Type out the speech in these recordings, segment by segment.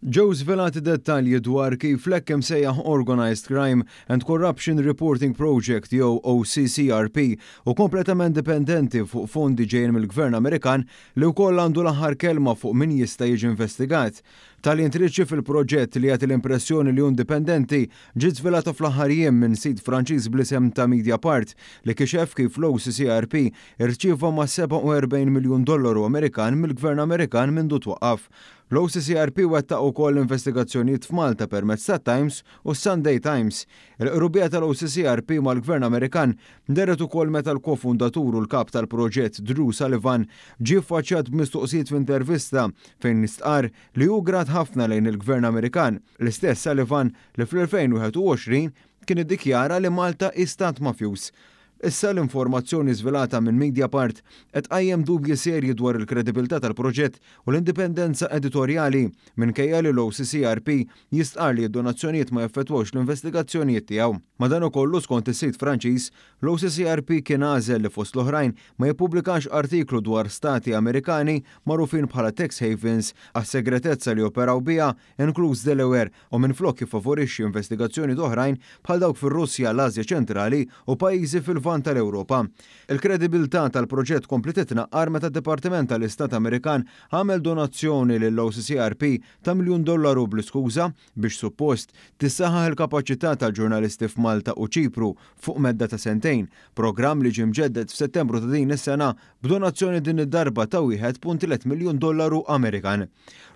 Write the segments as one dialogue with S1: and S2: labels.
S1: Ġew żvelati dettalji dwar kif l-hekk imsejjaħ Organised Crime and Corruption Reporting Project jew OCCRP u kompletament dipendenti fuq fondi ġejjin mill-Gvern Amerikan li wkoll għandu l-aħħar kelma fuq min jista' jiġi investigat. Tal-intriċċi fil-proġett li għati l-impressjoni li indipendenti ġiet żvelata fl-aħħar jiem minn sit Franċiż bl-isem ta' Mediapart li kixef kif l-OCCRP irċieva ma' $47 miljun Amerikan mill-Gvern Amerikan mindu twaqqaf. L-OCCRP wettaq ukoll investigazzjonijiet f'Malta permezz ta' Times u Sunday Times. Il-qrubija tal-OCCRP mal-Gvern Amerikan deret ukoll meta l-kofundatur u l-kap tal-proġett Drew Sullivan ġie ffaċċjat b'mistoqsijiet f'intervista fejn nistqar li hu grat ħafna lejn il-Gvern Amerikan. L-istess Sullivan li fl-2021 kien iddikjara li Malta hi stat mafjuż. Issa l-informazzjoni żvelata minn Mediapart qed qajjem dubji serji dwar il-kredibilità tal-proġett u l-indipendenza editorjali minkejja li l-OCCRP jistqar li d-donazzjonijiet ma jaffettwawx l-investigazzjonijiet tiegħu. Madankollu skont is-sit Franċiż, l-OCCRP kien għażel li fost l-oħrajn ma jippubblikax artiklu dwar stati Amerikani magħrufin bħala tax havens għas-segretezza li operaw biha inkluż Delaware u minflok jiffavorixxi investigazzjoni oħrajn bħal dawk fir-Russja, l-Asja ċentrali u pajjiżi fil-Vant tal-Ewropa. Il-kredibilità tal-proġett kompli titnaqqar meta d-Dipartiment tal-Istat Amerikan għamel donazzjoni lill-OCCRP ta' $1 miljun bl-iskuża biex suppost tissaħħaħ il-kapaċità tal-ġurnalisti f'Malta u Ċipru fuq medda ta' sentejn, programm li ġie mġeddet f'Settembru ta' din is-sena b'donazzjoni din id-darba ta' $1.3 miljun Amerikan.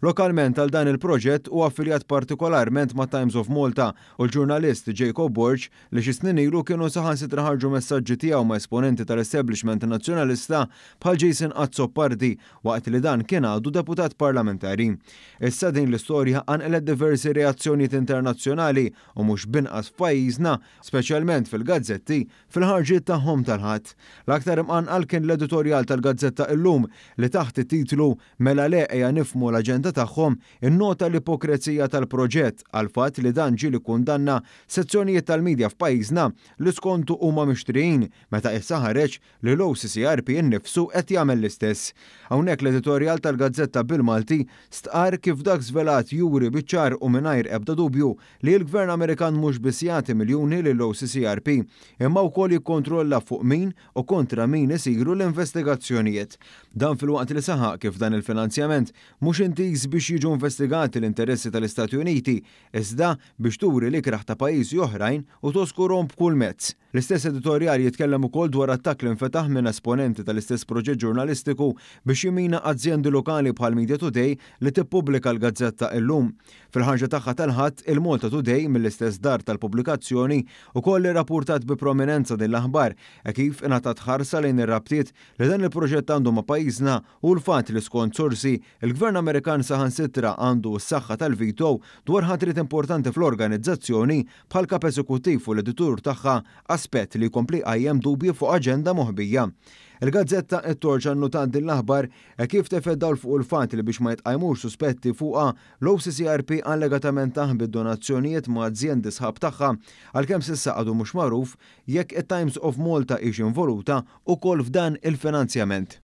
S1: Lokalment għal dan il-proġett u affiljat partikolarment ma' Times of Malta u l-ġurnalist Jacob Borg li xi snin ilu kienu saħansitra ħarġu messaġġi tiegħu ma' esponenti tal-establishment nazzjonalista bħal Jason Azzopardi waqt li dan kien għadu deputat parlamentari. Issa din l-istorja għanqlet diversi reazzjonijiet internazzjonali u mhux binqas f'pajjiżna, speċjalment fil-gazzetti fil-ħarġiet tagħhom tal-ħadd. L-aktar imqanqal kien l-editorjal tal-Gazzetta Illum li taħt it-titlu Mela le ejja nifhmu l-aġenda tagħhom innota l-ipokrezija tal-proġett għal fatt li dan ġie kundanna sezzjonijiet tal-medja f'pajjiżna li skontu huma mixtrijin meta issa ħareġ li l-OCCRP innifsu qed jagħmel l-istess. Hawnhekk l-editorjal tal-Gazzetta bil-Malti stqar kif dak żvelat juri biċ-ċar u mingħajr ebda dubju li l-Gvern Amerikan mhux biss jagħti miljuni lill-OCCRP imma wkoll jikkontrolla fuq min u kontra min isiru l-investigazzjonijiet. Dan filwaqt li saħaq kif dan il-finanzjament mhux intiż biex jiġu investigati l-interessi tal-Istati Uniti iżda biex turi l-ikraħ ta' pajjiżi oħrajn u toskurhom b'kull mezz. L-istess editorjal jitkellem ukoll dwar attakk li nfetaħ minn esponenti tal-istess proġett ġurnalistiku biex jimina azzjendi lokali bħal Media Today li tippubblika l-Gazzetta Illum. Fil-ħarġa tagħha tal-ħadd il-Malta Today mill-istess dar tal-pubblikazzjoni ukoll irrappurtat bi prominenza din l-aħbar kif ingħatat ħarsa lejn ir-rabtiet li dan il-proġett għandu ma' pajjiżna u l-fatt li skont sorsi il-Gvern Amerikan saħansitra għandu s-saħħa tal-vito dwar ħatrit importanti fl-organizzazzjoni bħal kap eżekuttiv u l-editur tagħha aspett li jkompli qajjem dubji fuq aġenda moħbija. Il-Gazzetta t-torġa nnutat din l-aħbar kif tefeddaw fuq il-fatt li biex ma jitqajmux suspetti fuqha l-OCCRP allegatament taħbid donazzjonijiet ma' azzjendi sħab tagħha għalkemm s'issa għadu mhux magħruf jekk it-Times of Malta hix involuta wkoll f'dan il-finanzjament.